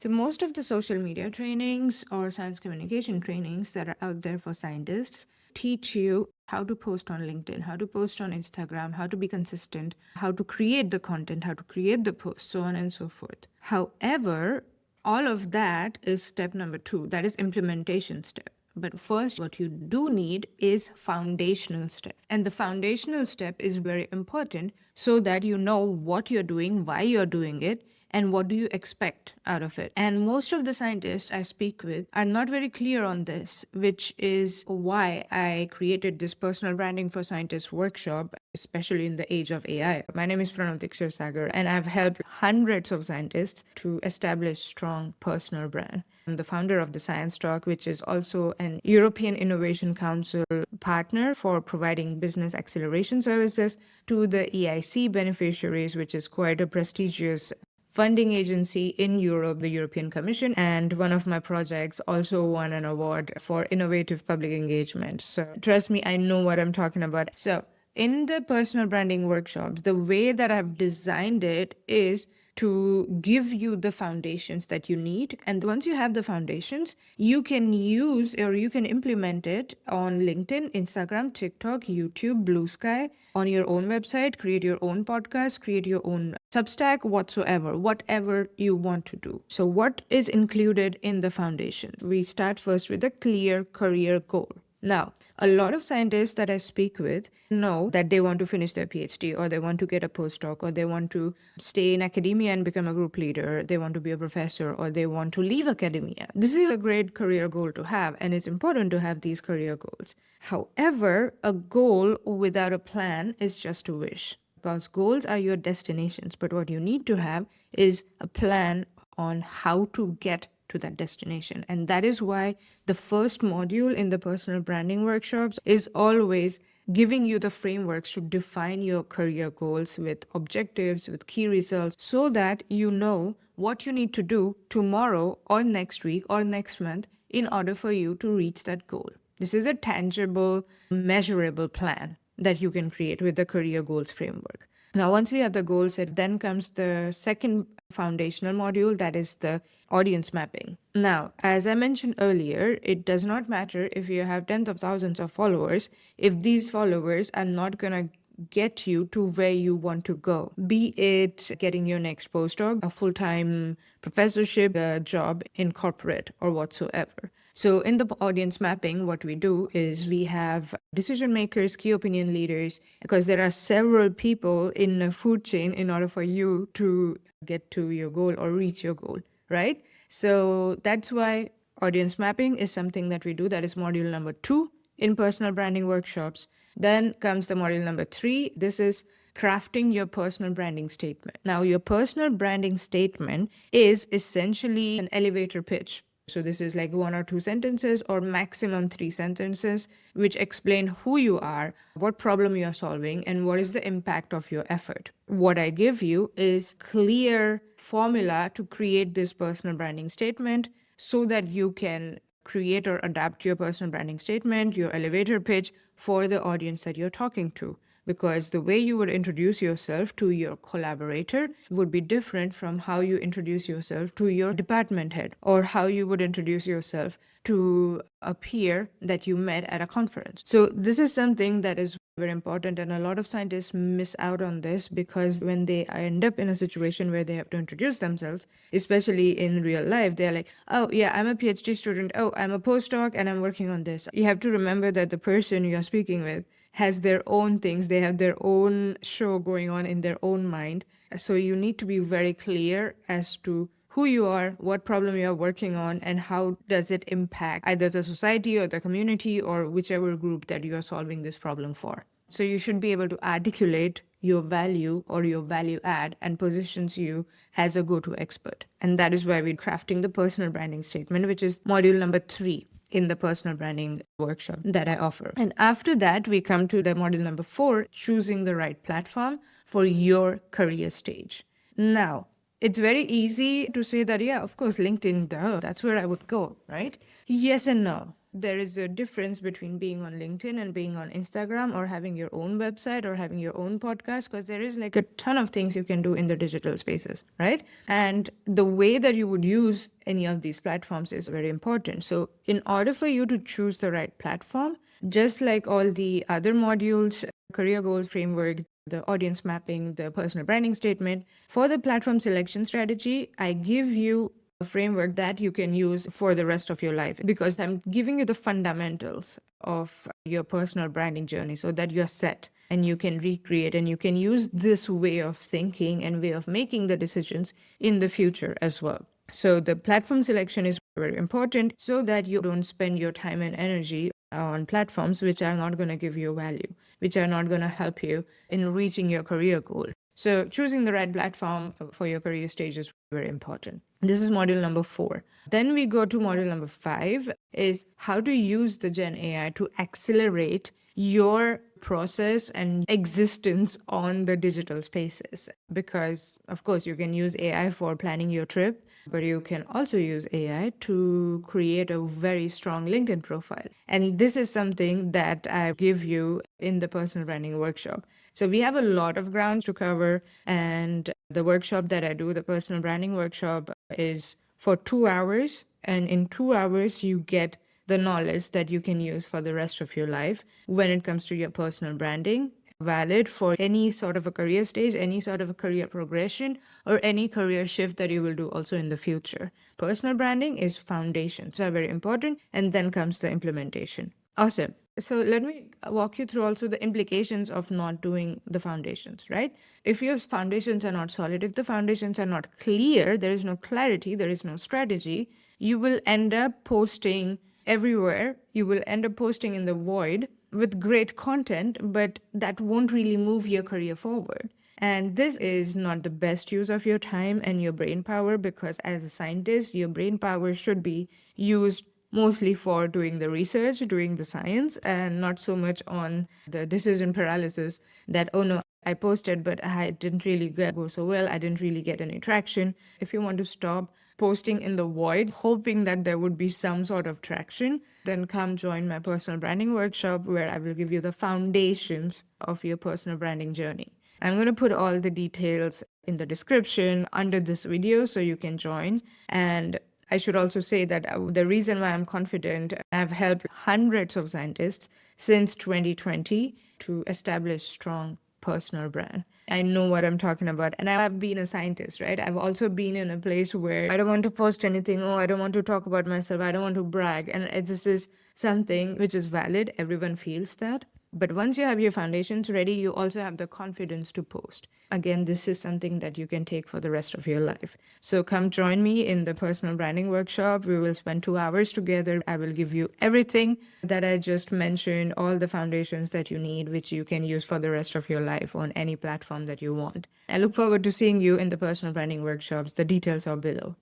So most of the social media trainings or science communication trainings that are out there for scientists teach you how to post on LinkedIn, how to post on Instagram, how to be consistent, how to create the content, how to create the post, so on and so forth. However, all of that is step number 2. That is implementation step. But first, what you do need is foundational step. And the foundational step is very important so that you know what you're doing, why you're doing it, and what do you expect out of it. And most of the scientists I speak with are not very clear on this, which is why I created this personal branding for scientists workshop, especially in the age of AI. My name is Pranoti Kshirsagar, and I've helped hundreds of scientists to establish strong personal brand. I'm the founder of the Science Talk, which is also an European Innovation Council partner for providing business acceleration services to the EIC beneficiaries, which is quite a prestigious funding agency in Europe, the European Commission, and one of my projects also won an award for innovative public engagement. So trust me, I know what I'm talking about. So in the personal branding workshops, the way that I've designed it is to give you the foundations that you need. And once you have the foundations, you can use or you can implement it on LinkedIn, Instagram, TikTok, YouTube, Blue Sky, on your own website, create your own podcast, create your own Substack, whatever you want to do. So what is included in the foundation? We start first with a clear career goal. Now, a lot of scientists that I speak with know that they want to finish their PhD or they want to get a postdoc or they want to stay in academia and become a group leader, they want to be a professor or they want to leave academia. This is a great career goal to have, and it's important to have these career goals. However, a goal without a plan is just a wish, because goals are your destinations, but what you need to have is a plan on how to get to that destination. And that is why the first module in the personal branding workshops is always giving you the frameworks to define your career goals with objectives, with key results, so that you know what you need to do tomorrow or next week or next month in order for you to reach that goal. This is a tangible, measurable plan that you can create with the career goals framework. Now, once we have the goal set, then comes the second foundational module, that is the audience mapping. Now, as I mentioned earlier, it does not matter if you have tens of thousands of followers, if these followers are not going to get you to where you want to go, be it getting your next postdoc, a full-time professorship, a job in corporate, or whatsoever. So in the audience mapping, what we do is we have decision makers, key opinion leaders, because there are several people in a food chain in order for you to get to your goal or reach your goal, right? So that's why audience mapping is something that we do. That is module number 2 in personal branding workshops. Then comes the module number 3. This is crafting your personal branding statement. Now, your personal branding statement is essentially an elevator pitch. So this is like 1 or 2 sentences or maximum 3 sentences, which explain who you are, what problem you are solving, and what is the impact of your effort. What I give you is clear formula to create this personal branding statement so that you can create or adapt your personal branding statement, your elevator pitch for the audience that you're talking to. Because the way you would introduce yourself to your collaborator would be different from how you introduce yourself to your department head, or how you would introduce yourself to a peer that you met at a conference. So this is something that is very important, and a lot of scientists miss out on this because when they end up in a situation where they have to introduce themselves, especially in real life, they're like, oh yeah, I'm a PhD student, oh, I'm a postdoc and I'm working on this. You have to remember that the person you're speaking with has their own things, they have their own show going on in their own mind. So you need to be very clear as to who you are, what problem you are working on, and how does it impact either the society or the community or whichever group that you are solving this problem for. So you should be able to articulate your value or your value add and positions you as a go-to expert. And that is why we're crafting the personal branding statement, which is module number 3 in the personal branding workshop that I offer. And after that, we come to the module number 4, choosing the right platform for your career stage. Now, it's very easy to say that, yeah, of course, LinkedIn, duh, that's where I would go, right? Yes and no. there is a difference between being on LinkedIn and being on Instagram, or having your own website or having your own podcast, because there is like a ton of things you can do in the digital spaces, right? And the way that you would use any of these platforms is very important. So in order for you to choose the right platform, just like all the other modules, career goals framework, the audience mapping, the personal branding statement, for the platform selection strategy, I give you a framework that you can use for the rest of your life, because I'm giving you the fundamentals of your personal branding journey so that you're set and you can recreate and you can use this way of thinking and way of making the decisions in the future as well. So the platform selection is very important so that you don't spend your time and energy on platforms which are not going to give you value, which are not going to help you in reaching your career goal. So choosing the right platform for your career stage is very important. This is module number 4. Then we go to module number 5, is how to use the Gen AI to accelerate your process and existence on the digital spaces. Because, of course, you can use AI for planning your trip, but you can also use AI to create a very strong LinkedIn profile. And this is something that I give you in the personal branding workshop. So we have a lot of grounds to cover, and the workshop that I do, the personal branding workshop, is for 2 hours. And in 2 hours, you get the knowledge that you can use for the rest of your life when it comes to your personal branding, valid for any sort of a career stage, any sort of a career progression, or any career shift that you will do also in the future. Personal branding is foundations, are very important, and then comes the implementation. Awesome. So let me walk you through also the implications of not doing the foundations, right? If your foundations are not solid, if the foundations are not clear, there is no clarity, there is no strategy, you will end up posting everywhere. You will end up posting in the void with great content, but that won't really move your career forward. And this is not the best use of your time and your brain power, because as a scientist, your brain power should be used mostly for doing the research, doing the science, and not so much on the decision paralysis that, oh no, I posted, but I didn't really go so well. I didn't really get any traction. If you want to stop posting in the void, hoping that there would be some sort of traction, then come join my personal branding workshop, where I will give you the foundations of your personal branding journey. I'm going to put all the details in the description under this video so you can join. And I should also say that the reason why I'm confident, I've helped hundreds of scientists since 2020 to establish strong personal brand. I know what I'm talking about. And I've been a scientist, right? I've also been in a place where I don't want to post anything. Oh, I don't want to talk about myself. I don't want to brag. And this is something which is valid. Everyone feels that. But once you have your foundations ready, you also have the confidence to post. Again, this is something that you can take for the rest of your life. So come join me in the personal branding workshop. We will spend 2 hours together. I will give you everything that I just mentioned, all the foundations that you need, which you can use for the rest of your life on any platform that you want. I look forward to seeing you in the personal branding workshops. The details are below.